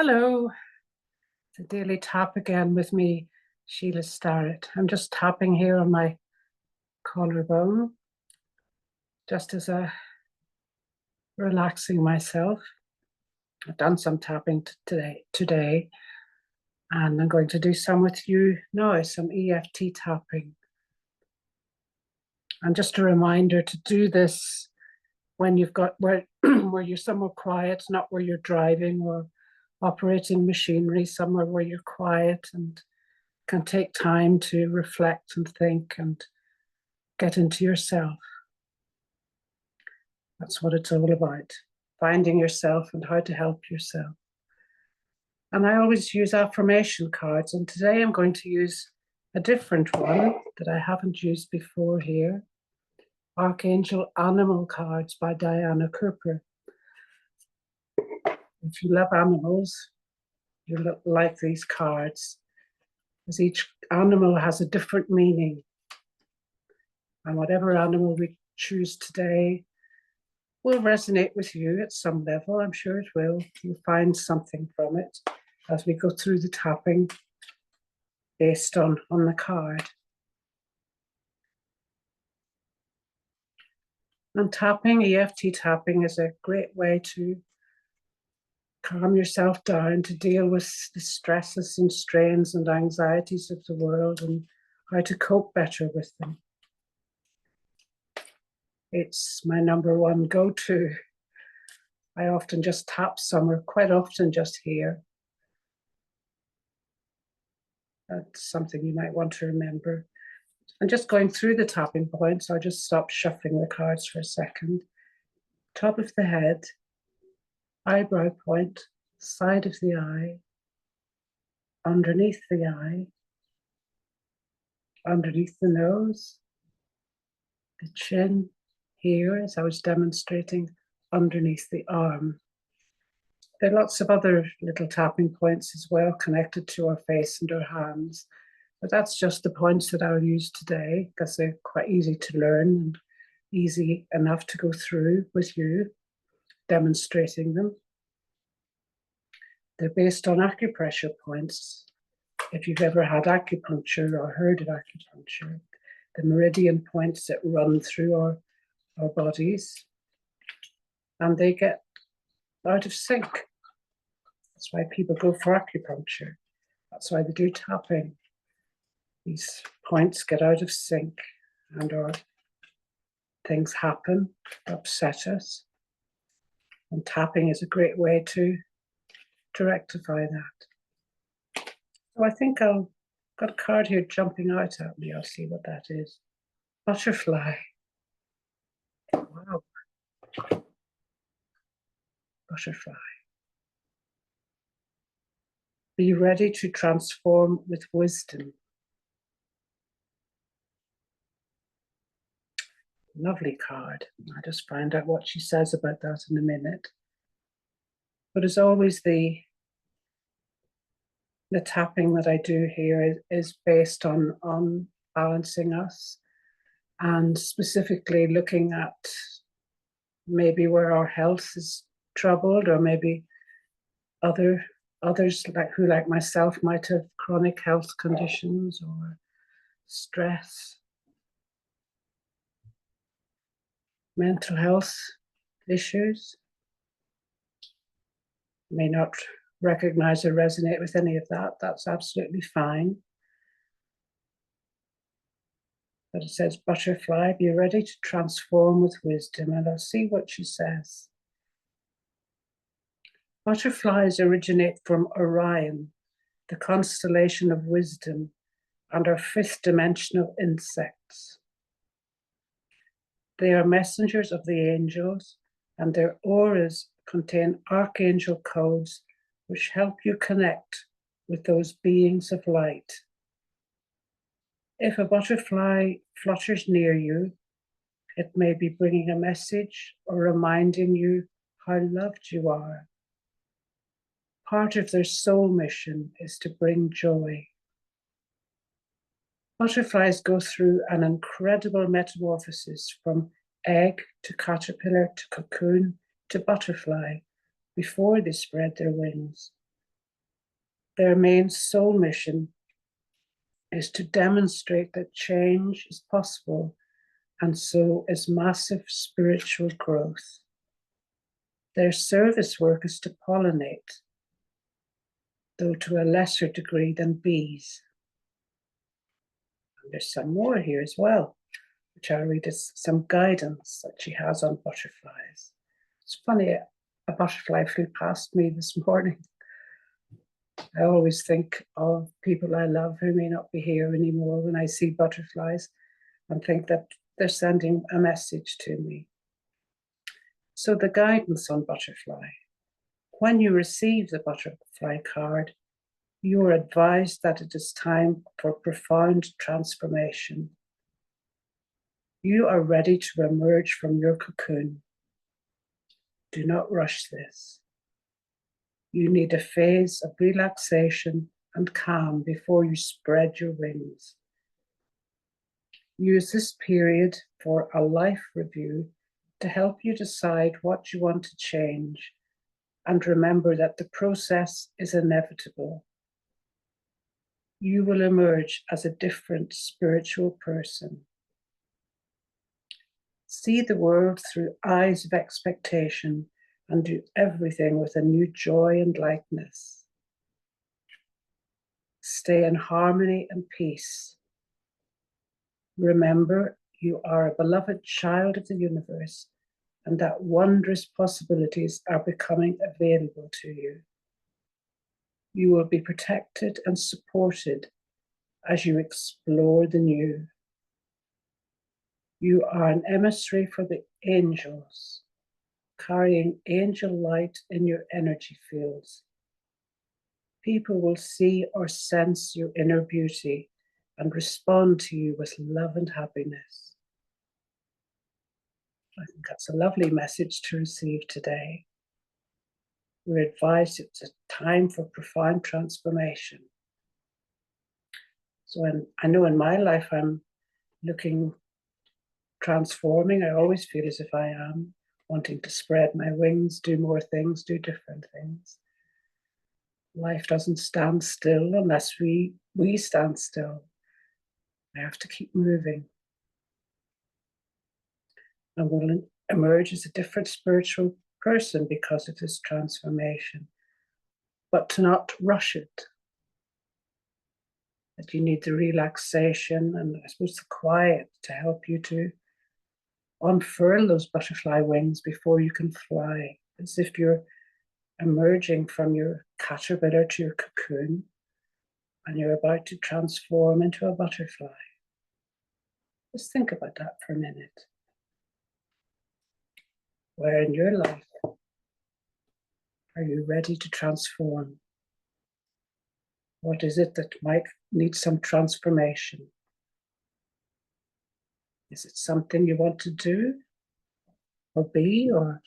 Hello, it's a Daily Tap again with me, Sheila Starrett. I'm just tapping here on my collarbone, just as a relaxing myself. I've done some tapping today, and I'm going to do some with you now, some EFT tapping. And just a reminder to do this when you've got where you're somewhere quiet, not where you're driving or operating machinery, somewhere where you're quiet and can take time to reflect and think and get into yourself. That's what it's all about, finding yourself and how to help yourself. And I always use affirmation cards, and today I'm going to use a different one that I haven't used before here. Archangel Animal Cards by Diana Cooper. If you love animals, you'll like these cards, as each animal has a different meaning. And whatever animal we choose today will resonate with you at some level. I'm sure it will. You'll find something from it as we go through the tapping based on the card. And tapping, EFT tapping, is a great way to calm yourself down, to deal with the stresses and strains and anxieties of the world and how to cope better with them. It's my number one go-to. I often just tap somewhere, quite often just here. That's something you might want to remember. And just going through the tapping points, I'll just stop shuffling the cards for a second. Top of the head, eyebrow point, side of the eye, underneath the eye, underneath the nose, the chin, here, as I was demonstrating, underneath the arm. There are lots of other little tapping points as well connected to our face and our hands, but that's just the points that I'll use today because they're quite easy to learn and easy enough to go through with you, demonstrating them. They're based on acupressure points. If you've ever had acupuncture or heard of acupuncture, the meridian points that run through our bodies, and they get out of sync. That's why people go for acupuncture. That's why they do tapping. These points get out of sync and or things happen, upset us. And tapping is a great way to rectify that. So I think I've got a card here jumping out at me. I'll see what that is. Butterfly. Wow. Butterfly. Be ready to transform with wisdom. Lovely card. I'll just find out what she says about that in a minute. But as always, the tapping that I do here is based on balancing us and specifically looking at maybe where our health is troubled, or maybe others like myself might have chronic health conditions or stress, mental health issues. May not recognize or resonate with any of that. That's absolutely fine. But it says, butterfly, be ready to transform with wisdom. And I'll see what she says. Butterflies originate from Orion, the constellation of wisdom, and are fifth dimensional insects. They are messengers of the angels, and their auras contain archangel codes which help you connect with those beings of light. If a butterfly flutters near you, it may be bringing a message or reminding you how loved you are. Part of their soul mission is to bring joy. Butterflies go through an incredible metamorphosis from egg to caterpillar to cocoon to butterfly before they spread their wings. Their main soul mission is to demonstrate that change is possible, and so is massive spiritual growth. Their service work is to pollinate, though to a lesser degree than bees. And there's some more here as well, which I'll read as some guidance that she has on butterflies. It's funny, a butterfly flew past me this morning. I always think of people I love who may not be here anymore when I see butterflies and think that they're sending a message to me. So the guidance on butterfly. When you receive the butterfly card, you are advised that it is time for profound transformation. You are ready to emerge from your cocoon. Do not rush this. You need a phase of relaxation and calm before you spread your wings. Use this period for a life review to help you decide what you want to change, and remember that the process is inevitable. You will emerge as a different spiritual person. See the world through eyes of expectation and do everything with a new joy and lightness. Stay in harmony and peace. Remember, you are a beloved child of the universe, and that wondrous possibilities are becoming available to you. You will be protected and supported as you explore the new. You are an emissary for the angels, carrying angel light in your energy fields. People will see or sense your inner beauty and respond to you with love and happiness. I think that's a lovely message to receive today. We're advised it's a time for profound transformation. So I know in my life I'm transforming. I always feel as if I am wanting to spread my wings, do more things, do different things. Life doesn't stand still unless we stand still. I have to keep moving. And will emerge as a different spiritual person because of this transformation. But to not rush it. That you need the relaxation and I suppose the quiet to help you to unfurl those butterfly wings before you can fly, as if you're emerging from your caterpillar to your cocoon and you're about to transform into a butterfly. Just think about that for a minute. Where in your life are you ready to transform? What is it that might need some transformation? Is it something you want to do or be, or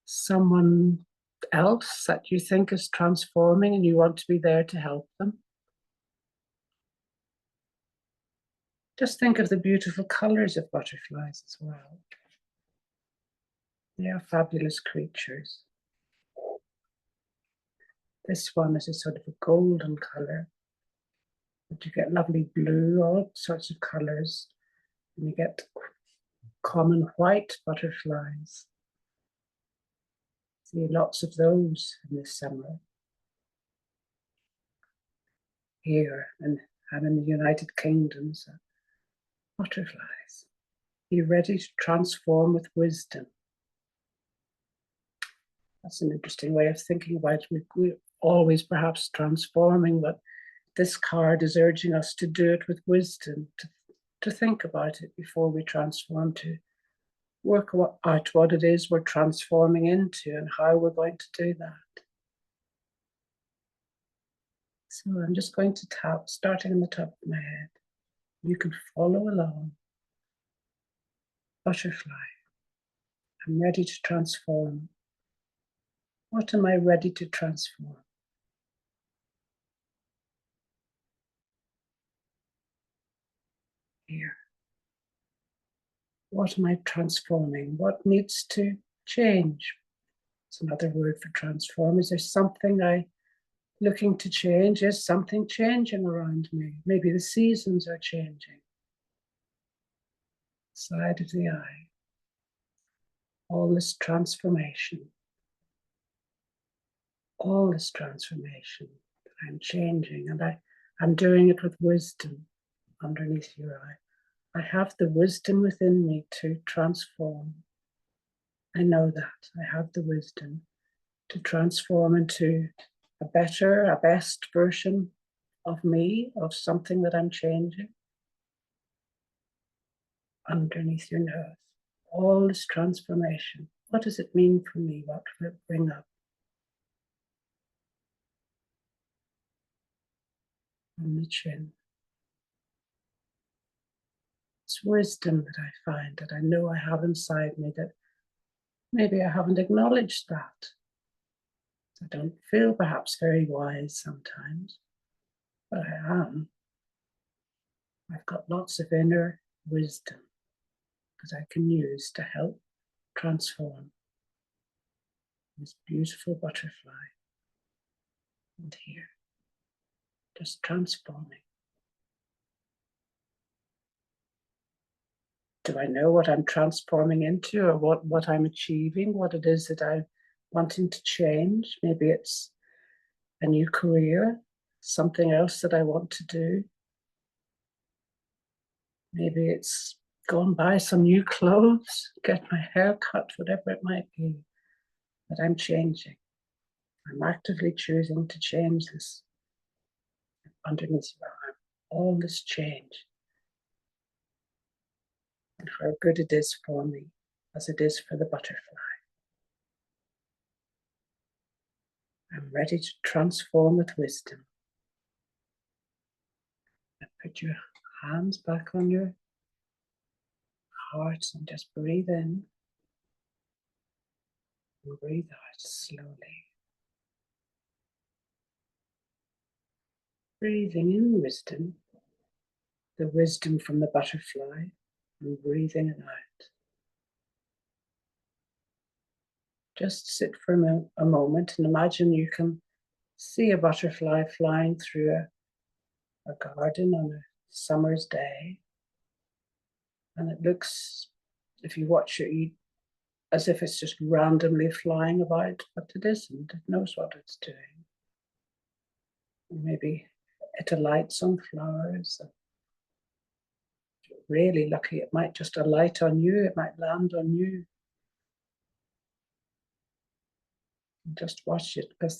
someone else that you think is transforming and you want to be there to help them? Just think of the beautiful colors of butterflies as well. They are fabulous creatures. This one is a sort of a golden color, but you get lovely blue, all sorts of colors, and you get common white butterflies. See lots of those in this summer. Here and in the United Kingdom, so butterflies. Be ready to transform with wisdom. That's an interesting way of thinking about it. We're always perhaps transforming, but this card is urging us to do it with wisdom, to think about it before we transform, to work out what it is we're transforming into and how we're going to do that. So I'm just going to tap, starting on the top of my head. You can follow along. Butterfly. I'm ready to transform. What am I ready to transform? Here. What am I transforming? What needs to change? It's another word for transform. Is there something I looking to change. Is something changing around me? Maybe the seasons are changing. Side of the eye. All this transformation. All this transformation. I'm changing, and I'm doing it with wisdom underneath your eye. I have the wisdom within me to transform. I know that. I have the wisdom to transform into a better, a best version of me, of something that I'm changing. Underneath your nose. All this transformation. What does it mean for me? What will it bring up? On the chin. It's wisdom that I find, that I know I have inside me, that maybe I haven't acknowledged that. I don't feel perhaps very wise sometimes, but I am. I've got lots of inner wisdom that I can use to help transform this beautiful butterfly. And here, just transforming. Do I know what I'm transforming into, or what I'm achieving, what it is that I'm wanting to change? Maybe it's a new career, something else that I want to do. Maybe it's go and buy some new clothes, get my hair cut, whatever it might be, that I'm changing. I'm actively choosing to change this underneath your arm. All this change. And how good it is for me, as it is for the butterfly. I'm ready to transform with wisdom. And put your hands back on your heart and just breathe in. And breathe out slowly. Breathing in wisdom, the wisdom from the butterfly, and breathing it out. Just sit for a moment and imagine you can see a butterfly flying through a garden on a summer's day. And it looks, if you watch it, as if it's just randomly flying about, but it isn't. It knows what it's doing. Maybe it alights on flowers. If you're really lucky, it might just alight on you. It might land on you. And just watch it, because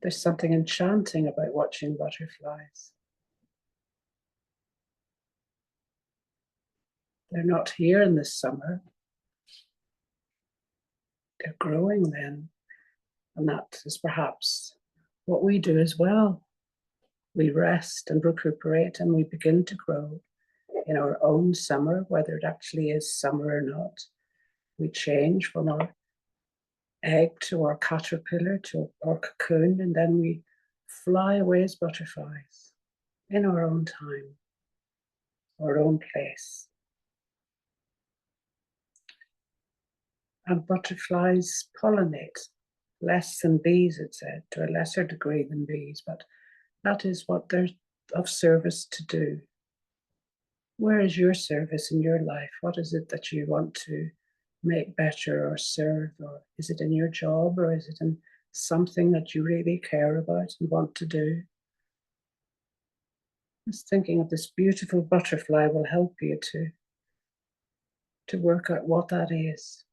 there's something enchanting about watching butterflies. They're not here in the summer. They're growing then. And that is perhaps what we do as well. We rest and recuperate, and we begin to grow in our own summer, whether it actually is summer or not. We change from our egg to our caterpillar to our cocoon, and then we fly away as butterflies in our own time, our own place. And butterflies pollinate less than bees, it said, to a lesser degree than bees, but that is what they're of service to do. Where is your service in your life? What is it that you want to make better or serve? Or is it in your job, or is it in something that you really care about and want to do? Just thinking of this beautiful butterfly will help you to work out what that is.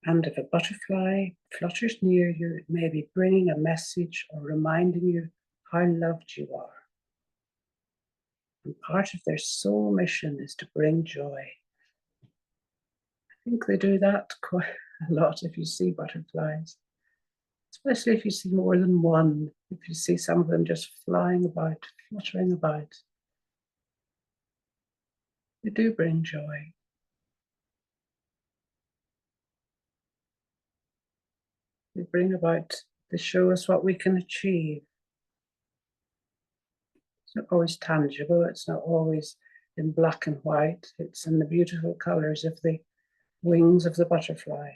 And if a butterfly flutters near you, it may be bringing a message or reminding you how loved you are. And part of their soul mission is to bring joy. I think they do that quite a lot if you see butterflies, especially if you see more than one, if you see some of them just flying about, fluttering about. They do bring joy. They bring about, they show us what we can achieve. It's not always tangible, it's not always in black and white, it's in the beautiful colors of the wings of the butterfly.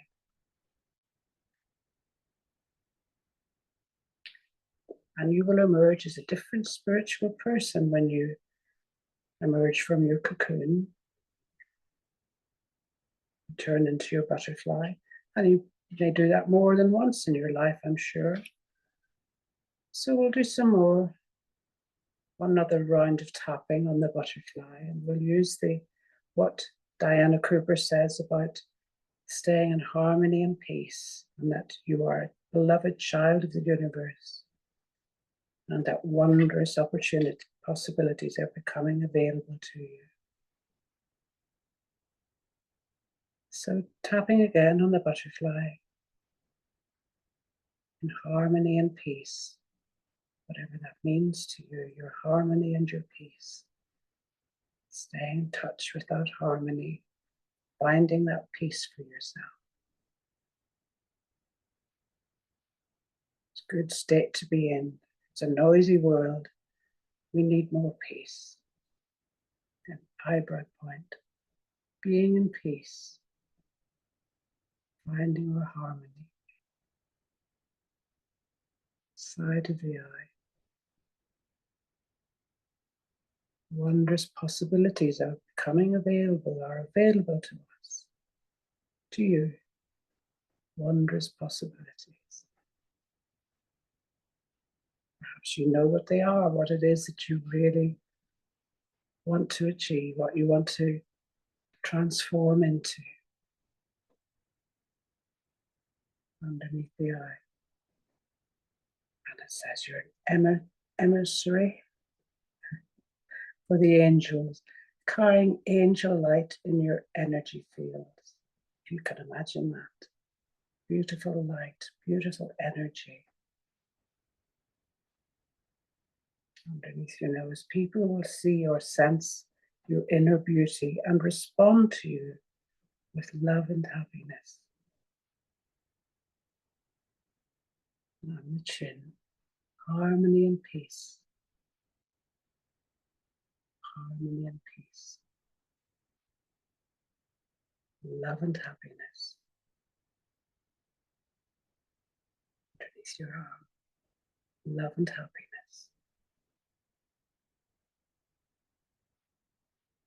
And you will emerge as a different spiritual person when you emerge from your cocoon, turn into your butterfly. And you may do that more than once in your life, I'm sure. So we'll do one other round of tapping on the butterfly, and we'll use what Diana Cooper says about staying in harmony and peace, and that you are a beloved child of the universe, and that wondrous possibilities are becoming available to you. So tapping again on the butterfly, in harmony and peace, whatever that means to you, your harmony and your peace. Stay in touch with that harmony, finding that peace for yourself. It's a good state to be in. It's a noisy world. We need more peace. And eyebrow point, being in peace, finding our harmony. Side of the eye. Wondrous possibilities are becoming available, are available to us, to you. Wondrous possibilities. Perhaps you know what they are, what it is that you really want to achieve, what you want to transform into. Underneath the eye. And it says you're an emissary for the angels, carrying angel light in your energy fields. If you can imagine that. Beautiful light, beautiful energy. Underneath your nose, people will see or sense your inner beauty and respond to you with love and happiness. And on the chin, harmony and peace. Harmony and peace. Love and happiness. Underneath your arm, love and happiness.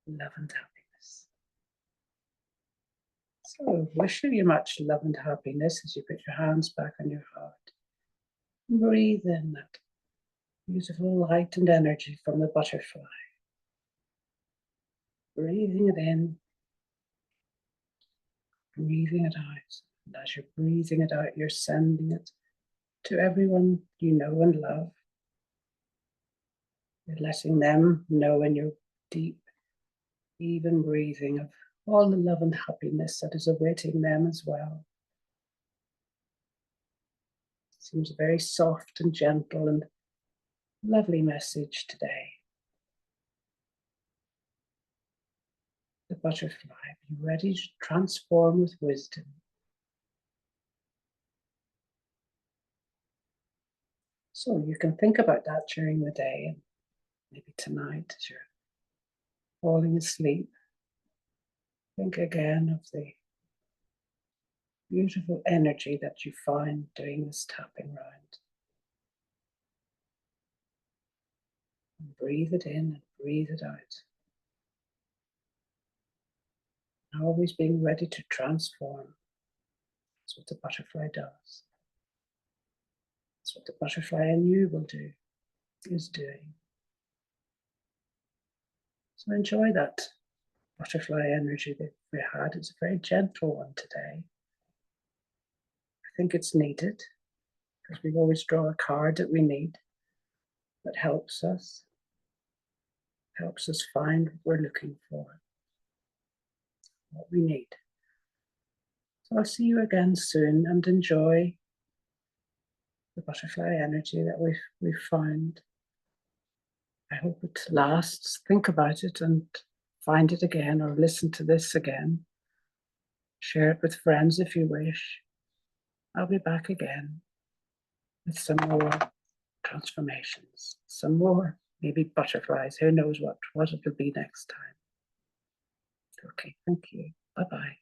Love and happiness. So wishing you much love and happiness as you put your hands back on your heart. Breathe in that beautiful light and energy from the butterfly. Breathing it in, breathing it out. And as you're breathing it out, you're sending it to everyone you know and love. You're letting them know in your deep, even breathing of all the love and happiness that is awaiting them as well. It seems a very soft and gentle and lovely message today. The butterfly, be ready to transform with wisdom. So you can think about that during the day, and maybe tonight as you're falling asleep. Think again of the beautiful energy that you find doing this tapping round. And breathe it in and breathe it out. Always being ready to transform. That's what the butterfly does. That's what the butterfly in you will do, is doing. So enjoy that butterfly energy that we had. It's a very gentle one today. I think it's needed because we always draw a card that we need that helps us find what we're looking for, what we need. So I'll see you again soon, and enjoy the butterfly energy that we've found. I hope it lasts. Think about it and find it again, or listen to this again. Share it with friends if you wish. I'll be back again with some more transformations, some more maybe butterflies. Who knows what it will be next time. Okay, thank you. Bye-bye.